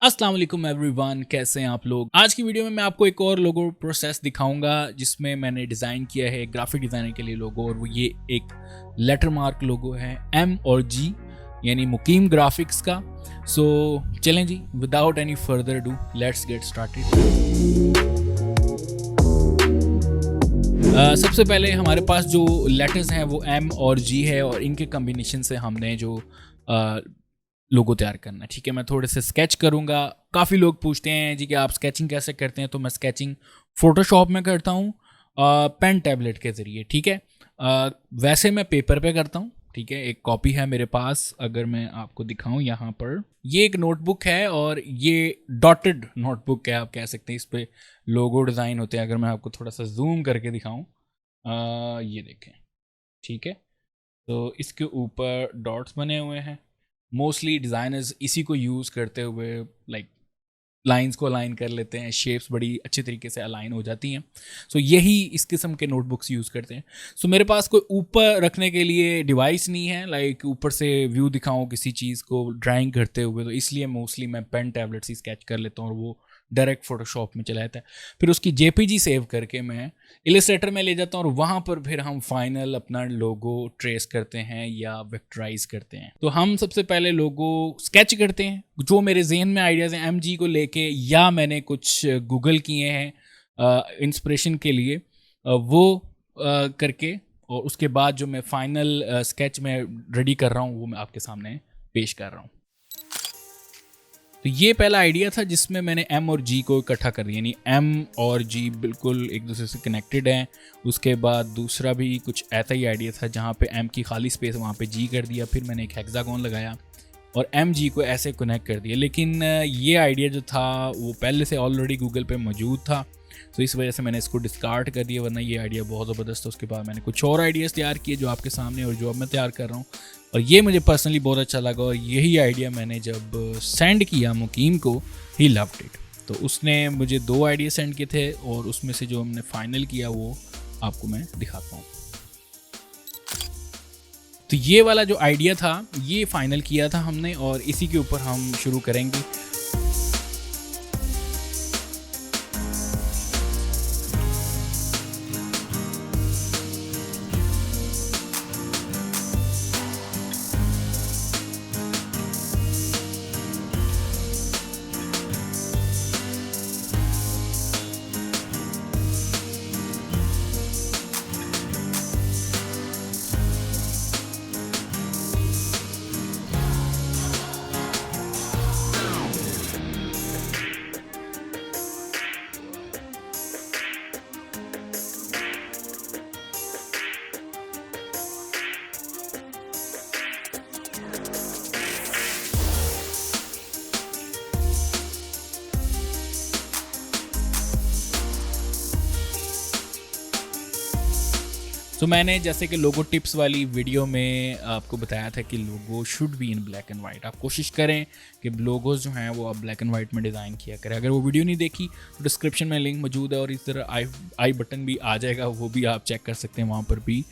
अस्सलाम वालेकुम एवरीवन, कैसे हैं आप लोग। आज की वीडियो में मैं आपको एक और लोगो प्रोसेस दिखाऊंगा जिसमें मैंने डिज़ाइन किया है ग्राफिक डिज़ाइनर के लिए लोगो, और वो ये एक लेटर मार्क लोगो है एम और जी यानी मुकीम ग्राफिक्स का। सो चलें जी, without any further do let's get started. सबसे पहले हमारे पास जो लेटर्स हैं वो एम और जी है, और इनके कम्बिनेशन से हमने जो लोगो तैयार करना है। ठीक है, मैं थोड़े से स्केच करूँगा। काफ़ी लोग पूछते हैं जी कि आप स्केचिंग कैसे करते हैं, तो मैं स्केचिंग फ़ोटोशॉप में करता हूँ पेन टैबलेट के ज़रिए। ठीक है, वैसे मैं पेपर पे करता हूँ। ठीक है, एक कॉपी है मेरे पास, अगर मैं आपको दिखाऊं यहाँ पर, ये एक नोटबुक है और ये डॉटेड नोटबुक है, आप कह सकते हैं। इस पे लोगो डिज़ाइन होते हैं। अगर मैं आपको थोड़ा सा जूम करके दिखाऊं, ये देखें। ठीक है, तो इसके ऊपर डॉट्स बने हुए हैं। मोस्टली डिज़ाइनर्स इसी को यूज़ करते हुए लाइक लाइंस को अलाइन कर लेते हैं, शेप्स बड़ी अच्छे तरीके से अलाइन हो जाती हैं। सो यही इस किस्म के नोटबुक्स यूज़ करते हैं। सो मेरे पास कोई ऊपर रखने के लिए डिवाइस नहीं है, लाइक ऊपर से व्यू दिखाऊं किसी चीज़ को ड्राइंग करते हुए, तो इसलिए मोस्टली मैं पेन टैबलेट से स्केच कर लेता हूँ और वो डायरेक्ट फोटोशॉप में चला जाता है। फिर उसकी जेपीजी सेव करके मैं इलस्ट्रेटर में ले जाता हूँ, और वहाँ पर फिर हम फाइनल अपना लोगो ट्रेस करते हैं या वेक्टराइज करते हैं। तो हम सबसे पहले लोगो स्केच करते हैं। जो मेरे जहन में आइडियाज़ हैं एम जी को लेके, या मैंने कुछ गूगल किए हैं इंस्पिरेशन के लिए, वो करके, और उसके बाद जो मैं फाइनल स्केच में रेडी कर रहा हूँ वो मैं आपके सामने पेश कर रहा हूँ। तो ये पहला आइडिया था जिसमें मैंने एम और जी को इकट्ठा कर दिया, यानी एम और जी बिल्कुल एक दूसरे से कनेक्टेड हैं। उसके बाद दूसरा भी कुछ ऐसा ही आइडिया था जहाँ पे एम की खाली स्पेस वहाँ पे जी कर दिया। फिर मैंने एक हेक्सागोन लगाया और एम जी को ऐसे कनेक्ट कर दिया। लेकिन ये आइडिया जो था वो पहले से ऑलरेडी गूगल पे मौजूद था, तो इस वजह से मैंने इसको डिस्कार्ड कर दिया, वरना ये आइडिया बहुत ज़बरदस्त था। उसके बाद मैंने कुछ और आइडियाज़ तैयार किए जो आपके सामने और जो अब मैं तैयार कर रहा हूँ, और ये मुझे पर्सनली बहुत अच्छा लगा। और यही आइडिया मैंने जब सेंड किया मुकीम को, ही लव्ड इट। तो उसने मुझे 2 आइडिया सेंड किए थे, और उसमें से जो हमने फाइनल किया वो आपको मैं दिखाता हूँ। तो ये वाला जो आइडिया था ये फाइनल किया था हमने, और इसी के ऊपर हम शुरू करेंगे। तो मैंने जैसे कि लोगो टिप्स वाली वीडियो में आपको बताया था कि logo should be in black and white. आप कोशिश करें कि लोगोज जो हैं वो आप ब्लैक एंड वाइट में डिज़ाइन किया करें। अगर वो वीडियो नहीं देखी तो डिस्क्रिप्शन में लिंक मौजूद है, और इस तरह आई बटन भी आ जाएगा, वो भी आप चेक कर सकते हैं। वहाँ पर भी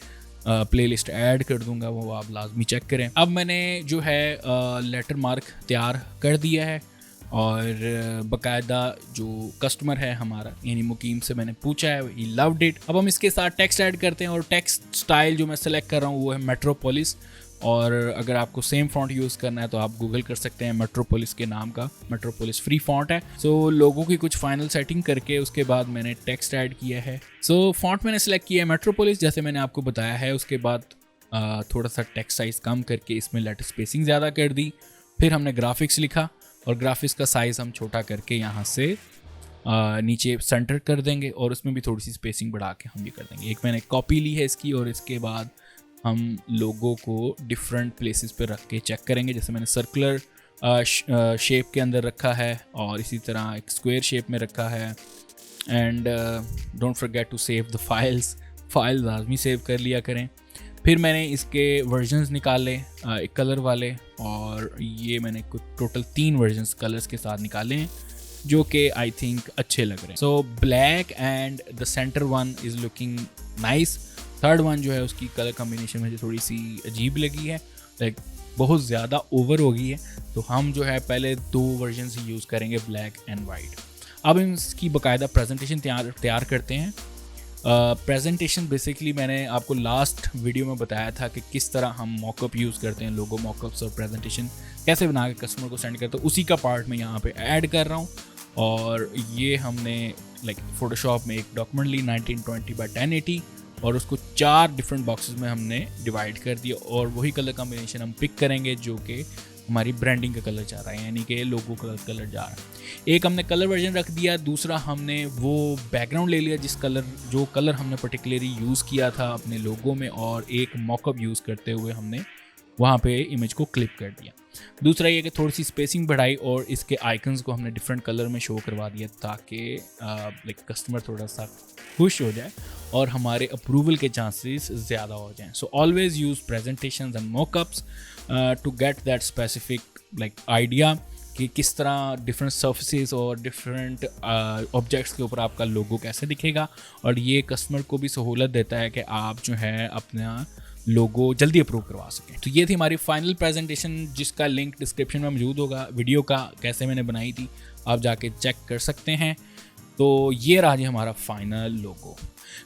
प्लेलिस्ट ऐड कर दूंगा, वो आप लाजमी चेक करें। अब मैंने जो है लेटर मार्क तैयार कर दिया है, और बकायदा जो कस्टमर है हमारा यानी मुकीम से मैंने पूछा है, ही लव्ड इट। अब हम इसके साथ टेक्स्ट ऐड करते हैं, और टेक्स्ट स्टाइल जो मैं सेलेक्ट कर रहा हूँ वो है मेट्रोपोलिस। और अगर आपको सेम फॉन्ट यूज़ करना है तो आप गूगल कर सकते हैं, मेट्रोपोलिस के नाम का, मेट्रोपोलिस फ्री फॉन्ट है। सो लोगों की कुछ फाइनल सेटिंग करके उसके बाद मैंने टेक्स्ट ऐड किया है। सो फॉन्ट मैंने सेलेक्ट किया है मेट्रोपोलिस, जैसे मैंने आपको बताया है। उसके बाद थोड़ा सा टेक्स्ट साइज़ कम करके इसमें लेटर स्पेसिंग ज़्यादा कर दी। फिर हमने ग्राफिक्स लिखा, और ग्राफिक्स का साइज़ हम छोटा करके यहाँ से नीचे सेंटर कर देंगे, और उसमें भी थोड़ी सी स्पेसिंग बढ़ा के हम ये कर देंगे। एक मैंने कॉपी ली है इसकी, और इसके बाद हम लोगों को डिफरेंट प्लेसेस पे रख के चेक करेंगे। जैसे मैंने सर्कुलर शेप के अंदर रखा है, और इसी तरह एक स्क्वायर शेप में रखा है। And don't forget to save the files लाजमी सेव कर लिया करें। फिर मैंने इसके वर्जन्स निकाले, एक कलर वाले, और ये मैंने कुछ टोटल 3 वर्जन्स कलर्स के साथ निकाले हैं जो कि आई थिंक अच्छे लग रहे हैं। So black and the centre one is looking nice. Third one जो है उसकी कलर कॉम्बिनेशन मुझे थोड़ी सी अजीब लगी है, लाइक बहुत ज़्यादा ओवर हो गई है, तो हम जो है पहले 2 वर्जन ही यूज़ करेंगे, ब्लैक एंड वाइट। अब इसकी बाकायदा प्रेजेंटेशन तैयार करते हैं। प्रेजेंटेशन बेसिकली मैंने आपको लास्ट वीडियो में बताया था कि किस तरह हम मॉकअप यूज़ करते हैं, लोगो मॉकअप्स, और प्रेजेंटेशन कैसे बना के कस्टमर को सेंड करते हैं, उसी का पार्ट मैं यहाँ पे ऐड कर रहा हूँ। और ये हमने फोटोशॉप में एक डॉक्यूमेंट ली 1920x1080 और उसको 4 डिफरेंट बॉक्सेस में हमने डिवाइड कर दिया, और वही कलर कॉम्बिनेशन हम पिक करेंगे जो कि हमारी ब्रांडिंग का कलर जा रहा है, यानी कि लोगो का कलर जा रहा है। एक हमने कलर वर्जन रख दिया, दूसरा हमने वो बैकग्राउंड ले लिया जो कलर हमने पर्टिकुलरली यूज़ किया था अपने लोगो में, और एक मॉकअप यूज़ करते हुए हमने वहाँ पे इमेज को क्लिप कर दिया। दूसरा ये कि थोड़ी सी स्पेसिंग बढ़ाई और इसके आइकन्स को हमने डिफरेंट कलर में शो करवा दिया, ताकि कस्टमर थोड़ा सा खुश हो जाए और हमारे अप्रूवल के चांसेस ज़्यादा हो जाएं। So always use presentations and mockups to get that specific idea कि किस तरह डिफरेंट सर्फेसेस और डिफरेंट ऑब्जेक्ट्स के ऊपर आपका लोगो कैसे दिखेगा, और ये कस्टमर को भी सहूलत देता है कि आप जो है अपना लोगो जल्दी अप्रूव करवा सकें। तो ये थी हमारी फाइनल प्रेजेंटेशन, जिसका लिंक डिस्क्रिप्शन में मौजूद होगा। वीडियो का कैसे मैंने बनाई थी आप जाके चेक कर सकते हैं। तो ये रहा जी हमारा फाइनल लोगो।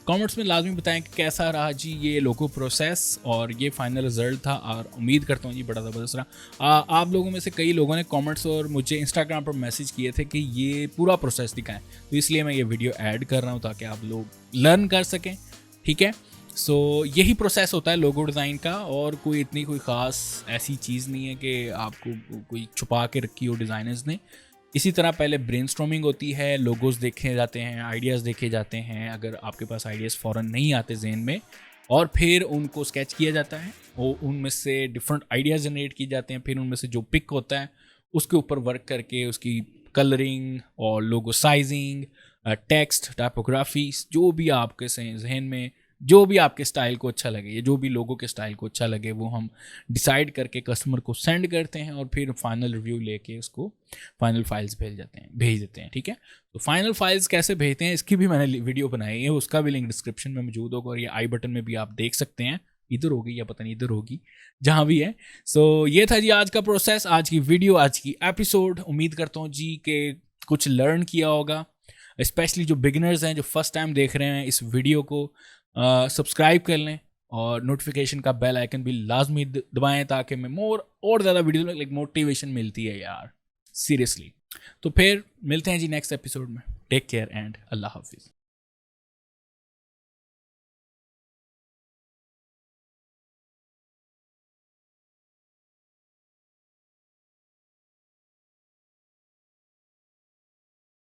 कमेंट्स में लाजमी बताएं कि कैसा रहा जी ये लोगो प्रोसेस, और ये फाइनल रिजल्ट था, और उम्मीद करता हूँ जी बड़ा ज़बरदस्त रहा। आप लोगों में से कई लोगों ने कमेंट्स और मुझे इंस्टाग्राम पर मैसेज किए थे कि ये पूरा प्रोसेस दिखाएं, तो इसलिए मैं ये वीडियो ऐड कर रहा हूँ ताकि आप लोग लर्न कर सकें। ठीक है, सो यही प्रोसेस होता है लोगो डिज़ाइन का, और कोई ख़ास ऐसी चीज़ नहीं है कि आपको कोई छुपा के रखी हो डिज़ाइनर्स ने। इसी तरह पहले ब्रेनस्टॉर्मिंग होती है, लोगोज देखे जाते हैं, आइडियाज़ देखे जाते हैं, अगर आपके पास आइडियाज़ फ़ौरन नहीं आते जहन में, और फिर उनको स्केच किया जाता है, वो उनमें से डिफरेंट आइडियाज़ जनरेट किए जाते हैं, फिर उनमें से जो पिक होता है उसके ऊपर वर्क करके उसकी कलरिंग और लोगो साइजिंग, टेक्स्ट, टाइपोग्राफी, जो भी आपके जहन में जो भी आपके स्टाइल को अच्छा लगे, या जो भी लोगों के स्टाइल को अच्छा लगे, वो हम डिसाइड करके कस्टमर को सेंड करते हैं, और फिर फाइनल रिव्यू लेके उसको फाइनल फाइल्स भेज देते हैं। ठीक है, तो फाइनल फाइल्स कैसे भेजते हैं इसकी भी मैंने वीडियो बनाई है, उसका भी लिंक डिस्क्रिप्शन में मौजूद होगा, और ये आई बटन में भी आप देख सकते हैं, इधर होगी या पता नहीं इधर होगी, जहाँ भी है। सो ये था जी आज का प्रोसेस, आज की वीडियो, आज की एपिसोड। उम्मीद करता हूँ जी कि कुछ लर्न किया होगा, स्पेशली जो बिगिनर्स हैं, जो फर्स्ट टाइम देख रहे हैं इस वीडियो को। सब्सक्राइब कर लें और नोटिफिकेशन का बेल आइकन भी लाजमी दबाएं, ताकि मैं और ज़्यादा वीडियो मोटिवेशन मिलती है यार, सीरियसली। तो फिर मिलते हैं जी नेक्स्ट एपिसोड में। टेक केयर एंड अल्लाह हाफिज़।